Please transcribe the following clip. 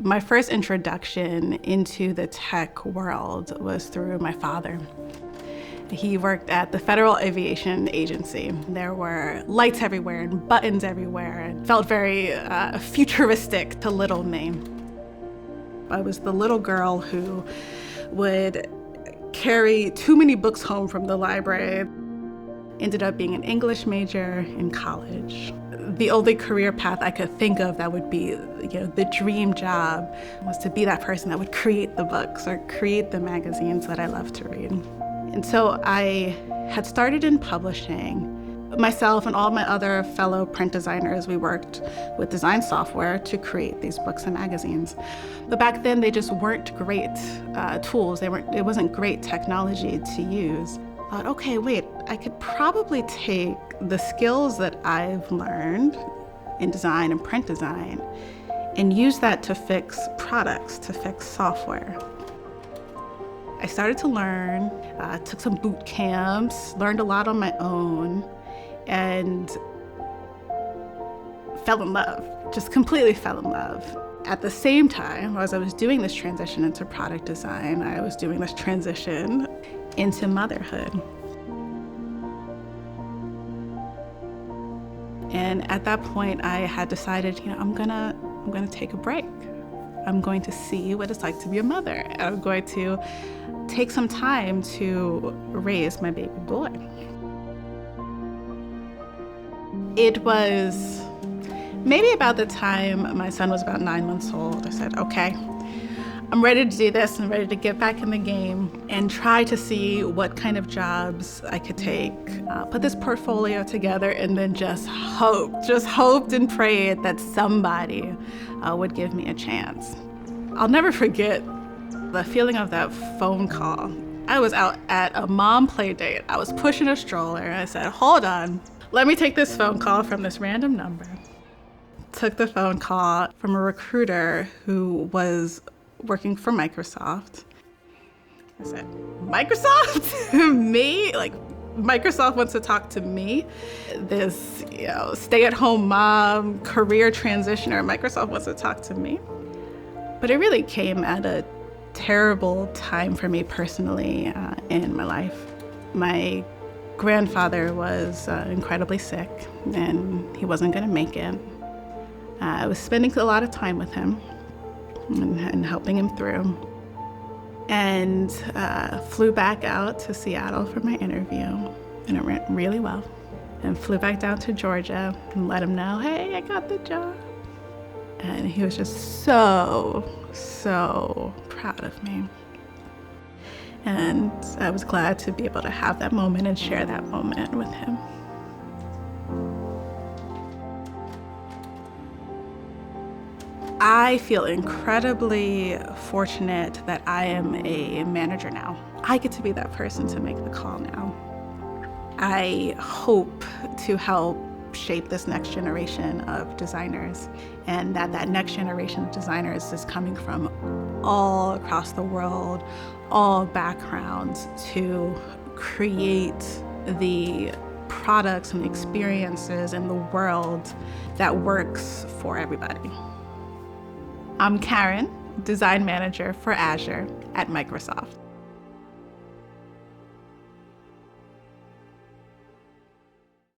My first introduction into the tech world was through my father. He worked at the Federal Aviation Agency. There were lights everywhere and buttons everywhere, and felt very futuristic to little me. I was the little girl who would carry too many books home from the library. Ended up being an English major in college. The only career path I could think of that would be, the dream job was to be that person that would create the books or create the magazines that I love to read. And so I had started in publishing. Myself and all my other fellow print designers, we worked with design software to create these books and magazines. But back then, they just weren't great tools. It wasn't great technology to use. I thought, okay, wait, I could probably take the skills that I've learned in design and print design and use that to fix products, to fix software. I started to learn, took some boot camps, learned a lot on my own, and fell in love, just completely fell in love. At the same time, as I was doing this transition into product design, I was doing this transition into motherhood. And at that point, I had decided, I'm gonna take a break. I'm going to see what it's like to be a mother. I'm going to take some time to raise my baby boy. It was maybe about the time my son was about 9 months old. I said, okay, I'm ready to do this. I'm ready to get back in the game and try to see what kind of jobs I could take. Put this portfolio together and then just hoped and prayed that somebody would give me a chance. I'll never forget the feeling of that phone call. I was out at a mom play date. I was pushing a stroller and I said, hold on, let me take this phone call from this random number. Took the phone call from a recruiter who was working for Microsoft. I said, Microsoft? Me? Like, Microsoft wants to talk to me? This, stay-at-home mom, career transitioner, Microsoft wants to talk to me? But it really came at a terrible time for me personally in my life. My grandfather was incredibly sick and he wasn't gonna make it. I was spending a lot of time with him and helping him through. And flew back out to Seattle for my interview, and it went really well. And flew back down to Georgia and let him know, hey, I got the job. And he was just so proud of me. And I was glad to be able to have that moment and share that moment with him. I feel incredibly fortunate that I am a manager now. I get to be that person to make the call now. I hope to help shape this next generation of designers, and that next generation of designers is coming from all across the world, all backgrounds, to create the products and experiences in the world that works for everybody. I'm Carin, Design Manager for Azure at Microsoft.